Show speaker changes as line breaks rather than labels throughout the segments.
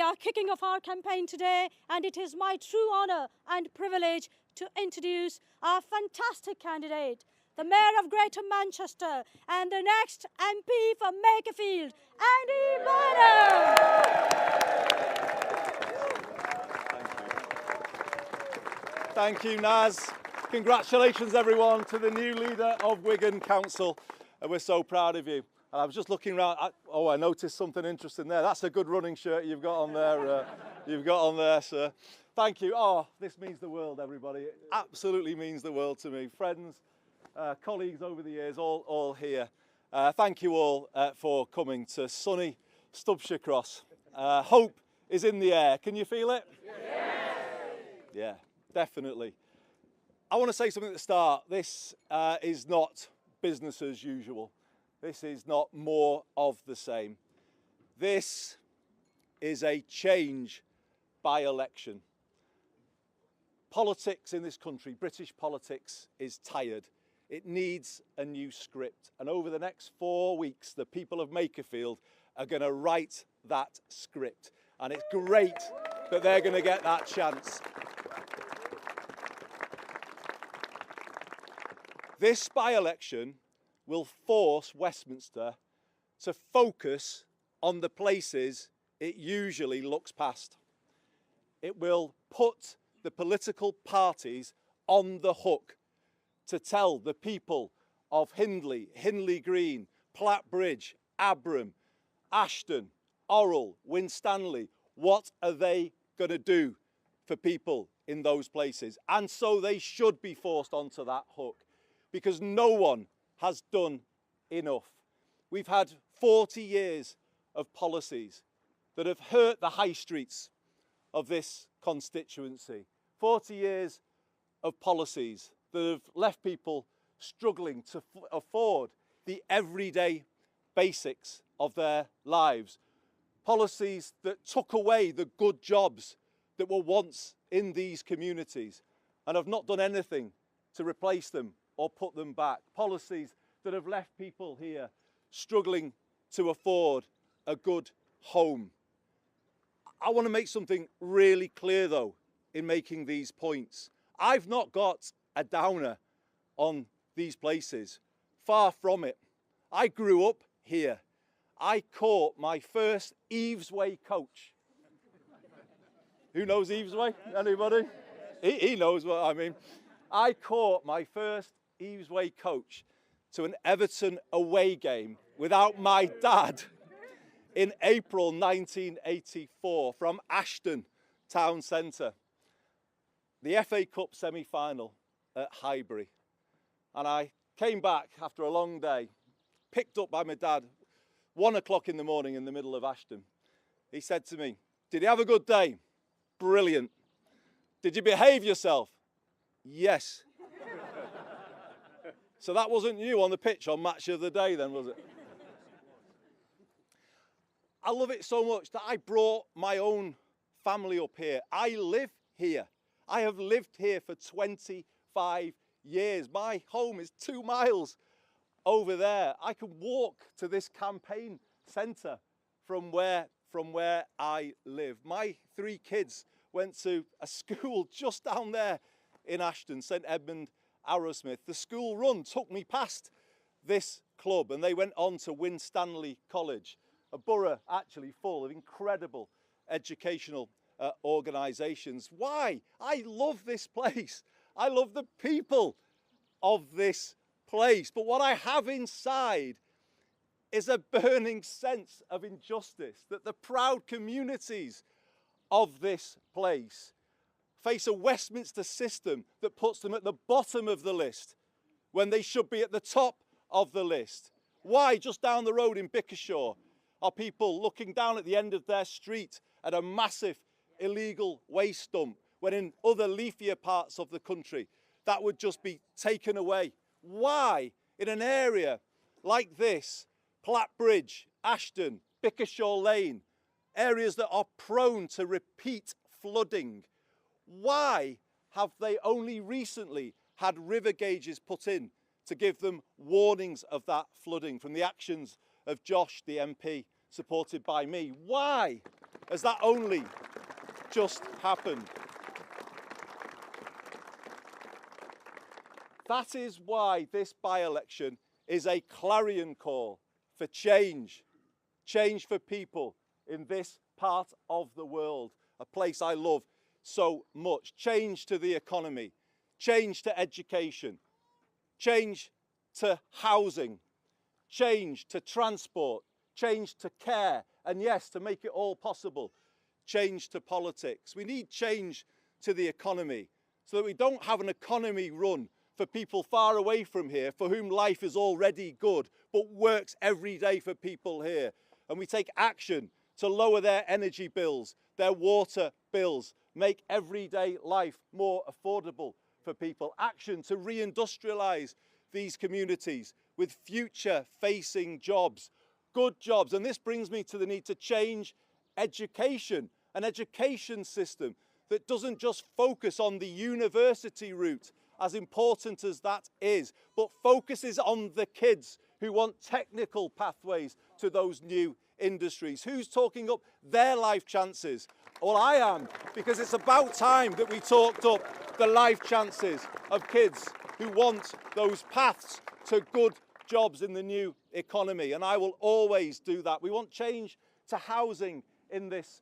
are kicking off our campaign today, and it is my true honour and privilege to introduce our fantastic candidate, the Mayor of Greater Manchester and the next MP for Makerfield, Andy Burnham.
Thank you, Naz. Congratulations, everyone, to the new leader of Wigan Council. And we're so proud of you. And I was just looking around. I noticed something interesting there. That's a good running shirt you've got on there. Sir. Thank you. Oh, this means the world, everybody. It absolutely means the world to me. Friends, colleagues over the years, all here. Thank you all for coming to sunny Stubshire Cross. Hope is in the air. Can you feel it? Yes. Yeah, definitely. I want to say something at the start. This is not business as usual. This is not more of the same. This is a change by election. Politics in this country, British politics, is tired. It needs a new script. And over the next 4 weeks, the people of Makerfield are going to write that script. And it's great that they're going to get that chance. This by-election will force Westminster to focus on the places it usually looks past. It will put the political parties on the hook to tell the people of Hindley, Hindley Green, Platt Bridge, Abram, Ashton, Orrell, Winstanley, what are they going to do for people in those places? And so they should be forced onto that hook, because no one has done enough. We've had 40 years of policies that have hurt the high streets of this constituency. 40 years of policies that have left people struggling to afford the everyday basics of their lives. Policies that took away the good jobs that were once in these communities and have not done anything to replace them or put them back. Policies that have left people here struggling to afford a good home. I want to make something really clear, though, in making these points. I've not got a downer on these places. Far from it. I grew up here. I caught my first Evesway coach. Who knows Evesway? Anybody? He knows what I mean. I caught my first Evesway coach to an Everton away game without my dad in April 1984 from Ashton Town Centre. The FA Cup semi-final at Highbury. And I came back after a long day, picked up by my dad, 1 o'clock in the morning in the middle of Ashton. He said to me, "Did you have a good day?" "Brilliant." "Did you behave yourself?" "Yes." So that wasn't you on the pitch on Match of the Day then, was it? I love it so much that I brought my own family up here. I live here. I have lived here for 25 years. My home is 2 miles over there. I can walk to this campaign centre from where I live. My 3 kids went to a school just down there in Ashton, St Edmund Arrowsmith. The school run took me past this club and they went on to Winstanley College, a borough actually full of incredible educational organisations. Why? I love this place. I love the people of this place. But what I have inside is a burning sense of injustice that the proud communities of this place face a Westminster system that puts them at the bottom of the list when they should be at the top of the list. Why, just down the road in Bickershaw, are people looking down at the end of their street at a massive illegal waste dump, when in other leafier parts of the country that would just be taken away? Why, in an area like this, Platt Bridge, Ashton, Bickershaw Lane, areas that are prone to repeat flooding, why have they only recently had river gauges put in to give them warnings of that flooding from the actions of Josh, the MP, supported by me? Why has that only just happened? That is why this by-election is a clarion call for change. Change for people in this part of the world, a place I love so much. Change to the economy, change to education, change to housing, change to transport, change to care, and yes, to make it all possible, change to politics. We need change to the economy so that we don't have an economy run for people far away from here for whom life is already good but works every day for people here. And we take action to lower their energy bills, their water bills, make everyday life more affordable for people. Action to reindustrialise these communities with future-facing jobs, good jobs. And this brings me to the need to change education, an education system that doesn't just focus on the university route, as important as that is, but focuses on the kids who want technical pathways to those new industries. Who's talking up their life chances? Well, I am, because it's about time that we talked up the life chances of kids who want those paths to good jobs in the new economy, and I will always do that. We want change to housing in this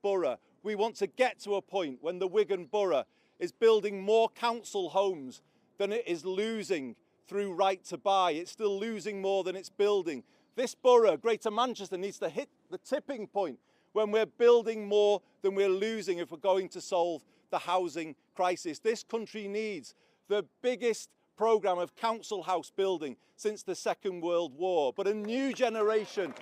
borough. We want to get to a point when the Wigan Borough is building more council homes than it is losing through right to buy. It's still losing more than it's building. This borough, Greater Manchester, needs to hit the tipping point when we're building more than we're losing if we're going to solve the housing crisis. This country needs the biggest programme of council house building since the Second World War. But a new generation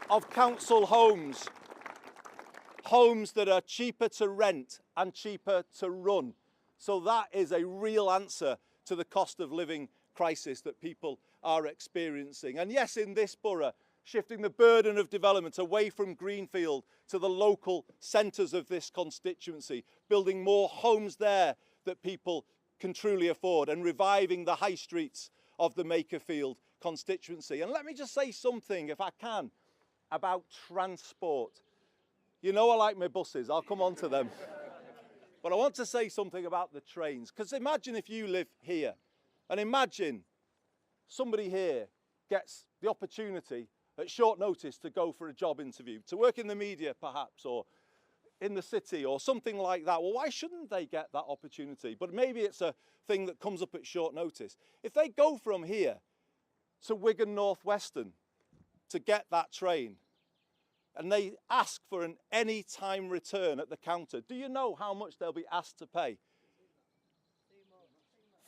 of council homes that are cheaper to rent and cheaper to run. So that is a real answer to the cost of living crisis that people are experiencing. And yes, in this borough, shifting the burden of development away from Greenfield to the local centres of this constituency, building more homes there that people can truly afford, and reviving the high streets of the Makerfield constituency. And let me just say something, if I can, about transport. You know I like my buses, I'll come on to them. But I want to say something about the trains, because imagine if you live here, and imagine somebody here gets the opportunity at short notice to go for a job interview, to work in the media perhaps, or in the city, or something like that. Well, why shouldn't they get that opportunity? But maybe it's a thing that comes up at short notice. If they go from here to Wigan North Western to get that train, and they ask for an anytime return at the counter, do you know how much they'll be asked to pay?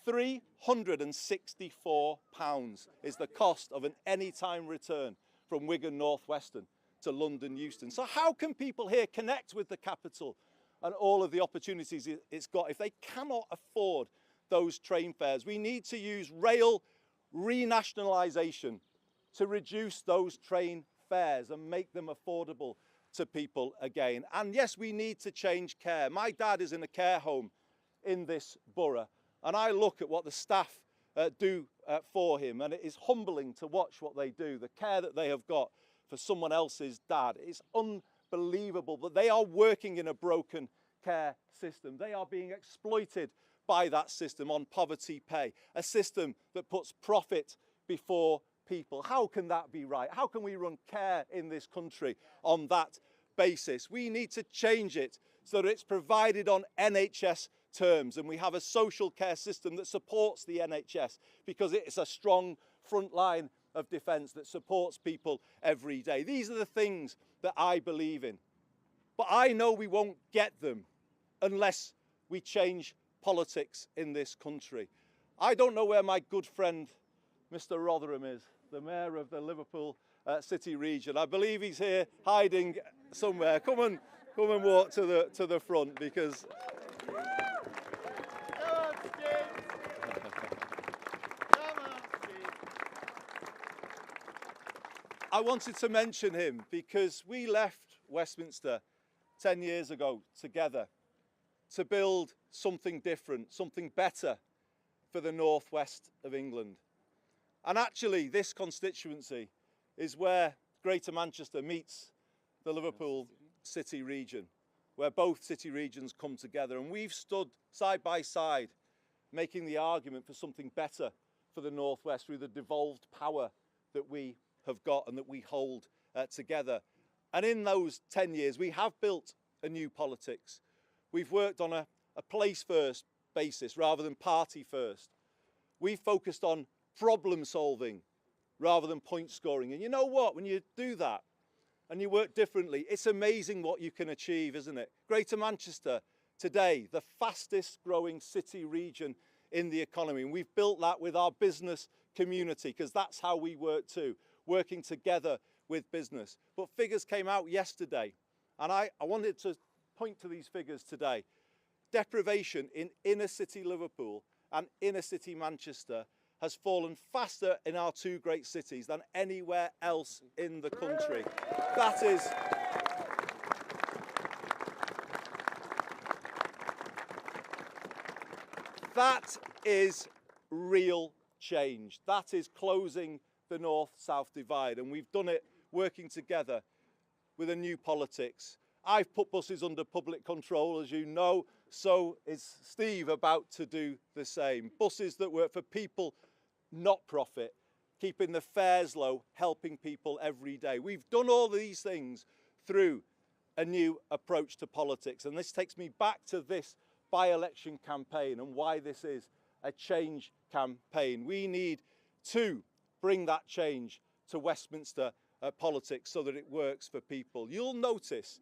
£364 is the cost of an anytime return from Wigan North Western to London Euston. So how can people here connect with the capital and all of the opportunities it's got if they cannot afford those train fares? We need to use rail renationalisation to reduce those train fares and make them affordable to people again. And yes, we need to change care. My dad is in a care home in this borough, and I look at what the staff do for him, and it is humbling to watch what they do, the care that they have got for someone else's dad. It's unbelievable that they are working in a broken care system. They are being exploited by that system on poverty pay, a system that puts profit before people. How can that be right? How can we run care in this country on that basis? We need to change it so that it's provided on NHS terms, and we have a social care system that supports the NHS because it's a strong front line of defence that supports people every day. These are the things that I believe in. But I know we won't get them unless we change politics in this country. I don't know where my good friend Mr. Rotherham is, the Mayor of the Liverpool City region. I believe he's here hiding somewhere. Come and walk to the front, because I wanted to mention him because we left Westminster 10 years ago together to build something different, something better for the northwest of England. And actually, this constituency is where Greater Manchester meets the Liverpool City region, where both city regions come together. And we've stood side by side, making the argument for something better for the Northwest through the devolved power that we have got and that we hold together. And in those 10 years, we have built a new politics. We've worked on a place-first basis rather than party-first. We've focused on problem-solving rather than point-scoring. And you know what? When you do that and you work differently, it's amazing what you can achieve, isn't it? Greater Manchester, today, the fastest-growing city region in the economy. And we've built that with our business community, because that's how we work too, working together with business. But figures came out yesterday, and I wanted to point to these figures today. Deprivation in inner city Liverpool and inner city Manchester has fallen faster in our two great cities than anywhere else in the country. That is real change. That is closing the north-south divide, and we've done it working together with a new politics. I've put buses under public control, as you know, so is Steve about to do the same. Buses that work for people, not profit, keeping the fares low, helping people every day. We've done all these things through a new approach to politics, and this takes me back to this by-election campaign and why this is a change campaign. We need to bring that change to Westminster politics so that it works for people. You'll notice,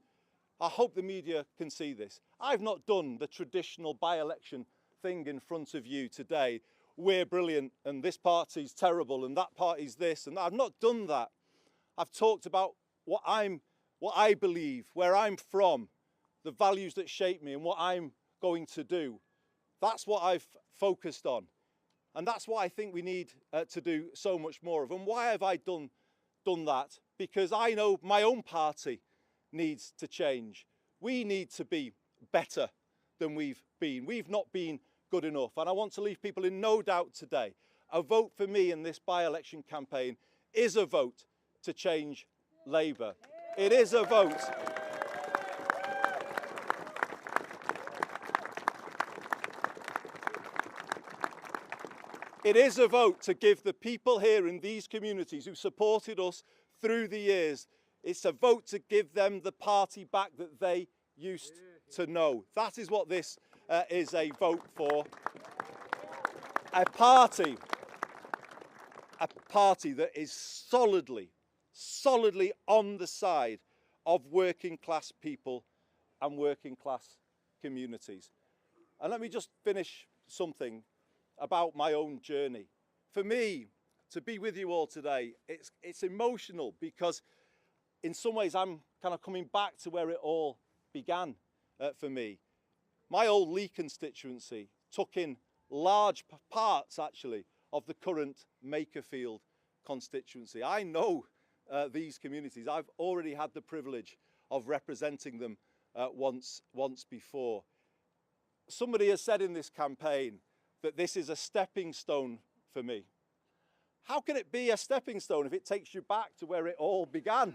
I hope the media can see this, I've not done the traditional by-election thing in front of you today. We're brilliant and this party's terrible and that party's this, and I've not done that. I've talked about what I believe, where I'm from, the values that shape me and what I'm going to do. That's what I've focused on. And that's what I think we need to do so much more of. And why have I done that? Because I know my own party needs to change. We need to be better than we've been. We've not been good enough. And I want to leave people in no doubt today. A vote for me in this by-election campaign is a vote to change Labour. It is a vote. It is a vote to give the people here in these communities who supported us through the years, it's a vote to give them the party back that they used to know. That is what this is a vote for. A party that is solidly on the side of working class people and working class communities. And let me just finish something about my own journey. For me, to be with you all today, it's emotional because in some ways I'm kind of coming back to where it all began for me. My old Lee constituency took in large parts actually of the current Makerfield constituency. I know these communities. I've already had the privilege of representing them once before. Somebody has said in this campaign that this is a stepping stone for me. How can it be a stepping stone if it takes you back to where it all began?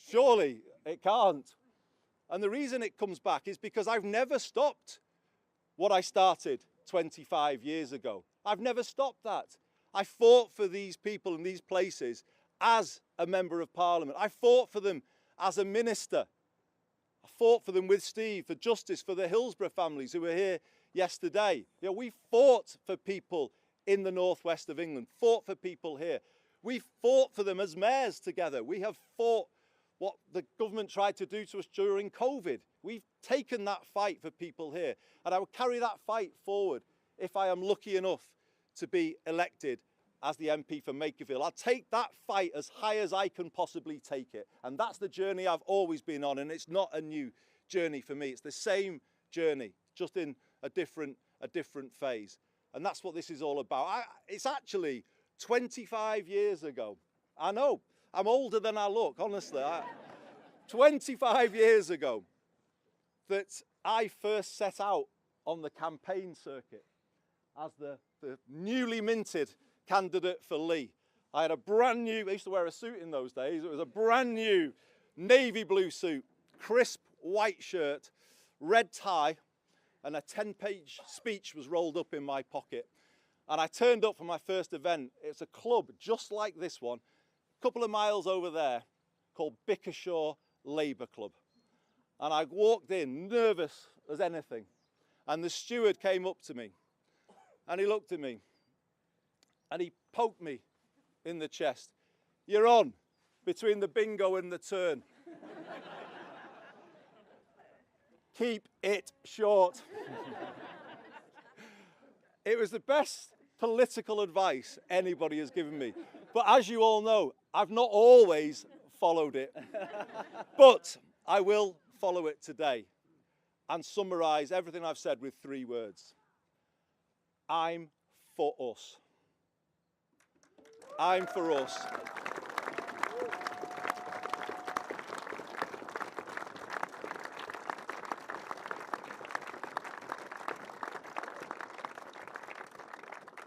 Surely it can't. And the reason it comes back is because I've never stopped what I started 25 years ago. I've never stopped that. I fought for these people in these places as a Member of Parliament. I fought for them as a minister. I fought for them with Steve, for justice for the Hillsborough families who were here yesterday. You know, we fought for people in the northwest of England, fought for people here. We fought for them as mayors together. We have fought what the government tried to do to us during COVID. We've taken that fight for people here. And I will carry that fight forward if I am lucky enough to be elected as the MP for Makerfield. I'll take that fight as high as I can possibly take it. And that's the journey I've always been on. And it's not a new journey for me. It's the same journey, just in a different phase. And that's what this is all about. It's actually 25 years ago. I know, I'm older than I look, honestly. 25 years ago that I first set out on the campaign circuit as the newly minted candidate for Lee. I had a brand new, I used to wear a suit in those days, it was a brand new navy blue suit, crisp white shirt, red tie, and a 10-page speech was rolled up in my pocket. And I turned up for my first event. It's a club just like this one, a couple of miles over there, called Bickershaw Labour Club. And I walked in, nervous as anything. And the steward came up to me, and he looked at me, and he poked me in the chest. You're on, between the bingo and the turn. Keep it short. It was the best political advice anybody has given me. But as you all know, I've not always followed it. But I will follow it today and summarise everything I've said with 3 words. I'm for us. I'm for us.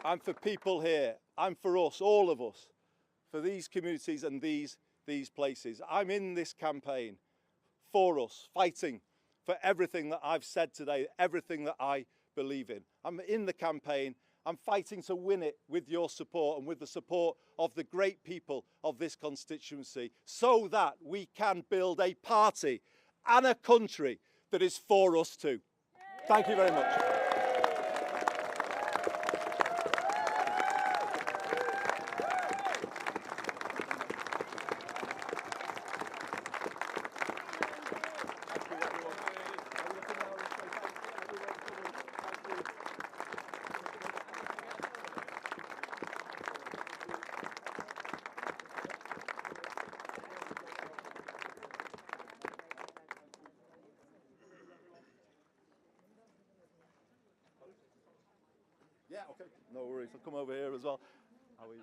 I'm for people here. I'm for us, all of us, for these communities and these places. I'm in this campaign for us, fighting for everything that I've said today, everything that I believe in. I'm in the campaign. I'm fighting to win it with your support and with the support of the great people of this constituency, so that we can build a party and a country that is for us too. Thank you very much. Yeah, okay. No worries. I'll come over here as well. How are you?